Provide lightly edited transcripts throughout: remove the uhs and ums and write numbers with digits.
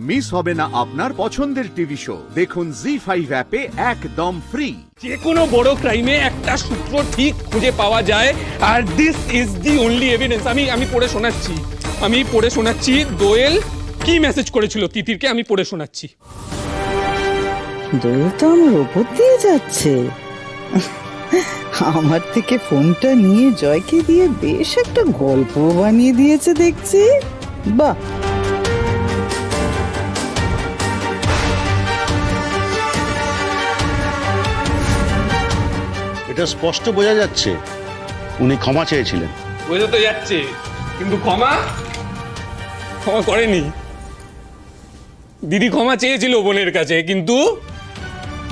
Miss হবে না আপনার পছন্দের টিভি শো। দেখুন জি5 অ্যাপে একদম ফ্রি। যে কোনো বড় ক্রাইমে একটা সূত্র ঠিক খুঁজে পাওয়া যায়, আর this is the only evidence. আমি পড়ে শোনাচ্ছি দোয়েল কি মেসেজ করেছিল তিতিরকে, আমি পড়ে শোনাচ্ছি। দোয়েল তো আমার ওপর দিয়ে যাচ্ছে। আমার থেকে ফোনটা নিয়ে জয়কে দিয়ে বেশ একটা গল্প বানিয়ে দিয়েছে দেখছি। বাহ, এটা স্পষ্ট বোঝা যাচ্ছে উনি ক্ষমা চেয়েছিলেন। বোঝা তো যাচ্ছে, কিন্তু ক্ষমা করেনি। দিদি ক্ষমা চেয়েছিল বোনের কাছে, কিন্তু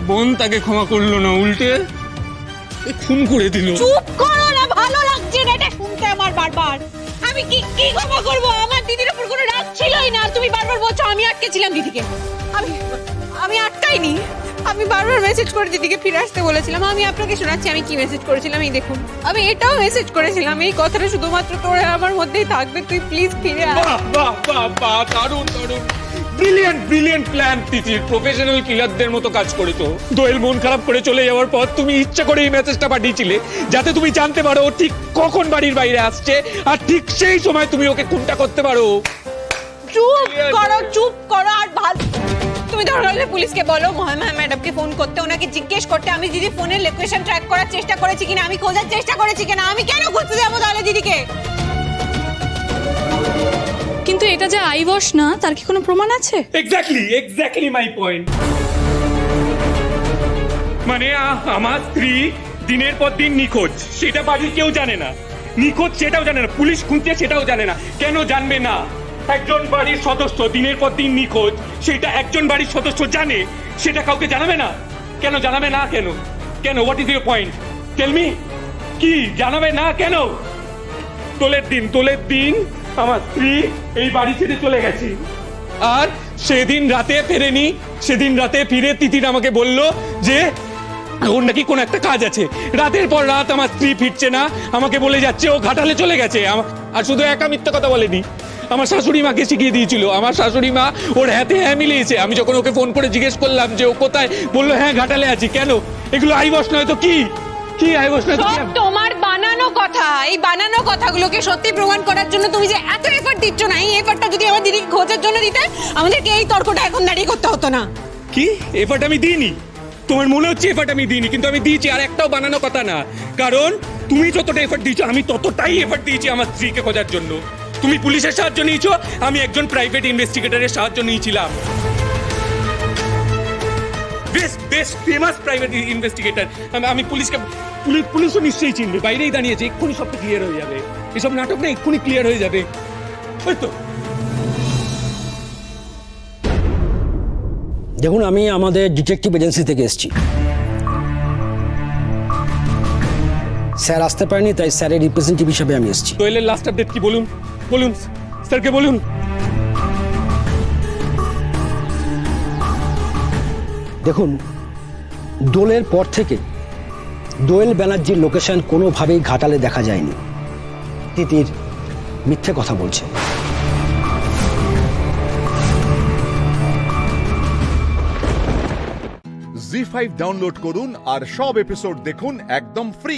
বোন তাকে ক্ষমা করলো না, উল্টে খুন করে দিল। চুপ করো না, ভালো লাগছে না এটা শুনতে আমার বারবার। আমি কি ক্ষমা করব? আমার দিদির উপর কোনো রাগ ছিলই না। তুমি বারবার বলছো আমি আটকেছিলাম দিদিকে। আমি আটকাইনি। আমি বারবার মেসেজ করে দিদিকে ফিরে আসতে বলেছিলাম। আমি আপনাকে শোনাচ্ছি আমি কি মেসেজ করেছিলাম। এই দেখুন, আমি এটাও মেসেজ করেছিলাম, এই কথাটা শুধুমাত্র তোর আর আমার মধ্যেই থাকবে, তুই প্লিজ ফিরে আয়। বাহ, দারুণ ব্রিলিয়ান্ট প্ল্যান তিতির। প্রফেশনাল কিলারদের মতো কাজ করেছো। দোয়েল মন খারাপ করে চলে যাওয়ার পর তুমি ইচ্ছা করে এই মেসেজটা পাঠিয়েছিলে, যাতে তুমি জানতে পারো ঠিক কখন বাড়ির বাইরে আসছে, আর ঠিক সেই সময় তুমি ওকে খুনটা করতে পারো। চুপ করো আর তুমি দরকার হলে পুলিশকে বলো, মহামায়া ম্যাডামকে ফোন করতে, ওনাকে জিজ্ঞেস করতে আমি দিদি ফোনের লোকেশন ট্র্যাক করার চেষ্টা করেছি কিনা, আমি খোঁজার চেষ্টা করেছি কিনা। আমি কেন খুঁজতে যাবো তাহলে দিদিকে? কিন্তু এটা যে আইওয়াশ না, তার কি কোনো প্রমাণ আছে? Exactly my point. মানে আমার স্ত্রী দিনের পর দিন নিখোঁজ, সেটা বাড়ির কেউ জানে না। নিখোঁজ সেটাও জানে না, পুলিশ খুঁজছে সেটাও জানে না। কেন জানবে না? একজন বাড়ির সদস্য দিনের পর দিন নিখোঁজ, সেটা একজন বাড়ির সদস্য জানে, সেটা কাউকে জানাবে না। কেন জানাবে না? কেন what is your point? Tell me, কি জানাবে না কেন? দোলের দিন আমার স্ত্রী এই বাড়ি ছেড়ে চলে গেছে, আর সেদিন রাতে ফেরেনি। সেদিন রাতে ফিরে তিতির আমাকে বলল যে ওর নাকি কোনো একটা কাজ আছে। রাতের পর রাত আমার স্ত্রী ফিরছে না, আমাকে বলে যাচ্ছে ও ঘাটালে চলে গেছে। আর শুধু একা মিথ্যা কথা বলেনি, আমার শাশুড়ি মাকে শিখিয়ে দিয়েছিল। আমার শাশুড়ি মা ওর হাতে হ্যাঁ মিলিয়েছে। আমি যখন ওকে ফোন করে জিজ্ঞেস করলাম যে ও কোথায়, বললো হ্যাঁ ঘাটালে আছি। কেন? এগুলো আইওয়াশ নয় তো কি আইওয়াশ নয় তো কি? তোমার বানানো কথা। এই বানানো কথাগুলোকে সত্যি প্রমাণ করার জন্য তুমি যে এত এফর্ট দিচ্ছ না, এই এফর্টটা যদি আমার দিদিকে খোঁজার জন্য দিতে, আমাদেরকে এই তর্কটা এখন দাঁড়িয়ে করতে হতো না। কি এফর্ট আমি দিইনি? তোমার মনে হচ্ছে এফর্ট আমি দিইনি, কিন্তু আমি দিয়েছি। আর একটাও বানানো কথা না, কারণ তুমি যতটা এফর্ট দিয়েছো আমি ততটাই এফর্ট দিয়েছি আমার স্ত্রীকে খোঁজার জন্য। তুমি পুলিশের সাহায্য নিয়েছো, আমি একজন প্রাইভেট ইনভেস্টিগেটরের সাহায্য নিয়েছিলাম। Best famous private investigator. আমি পুলিশও নিশ্চয়ই চিনবে, বাইরেই দাঁড়িয়েছে, এক্ষুনি সব ক্লিয়ার হয়ে যাবে। এসব নাটক না, এক্ষুনি ক্লিয়ার হয়ে যাবে। ওই তো। দেখুন, আমি আমাদের ডিটেকটিভ এজেন্সি থেকে এসেছি। স্যার আসতে পারেনি, তাই স্যারের রিপ্রেজেন্টেটিভ হিসেবে আমি এসেছি। দোয়েলের লাস্ট আপডেট কি বলুন স্যারকে বলুন। দেখুন, দোলের পর থেকে দোয়েল ব্যানার্জির লোকেশন কোনোভাবেই ঘাটালে দেখা যায়নি। তিতির মিথ্যে কথা বলছে। জি5 ডাউনলোড করুন আর সব এপিসোড দেখুন একদম ফ্রি।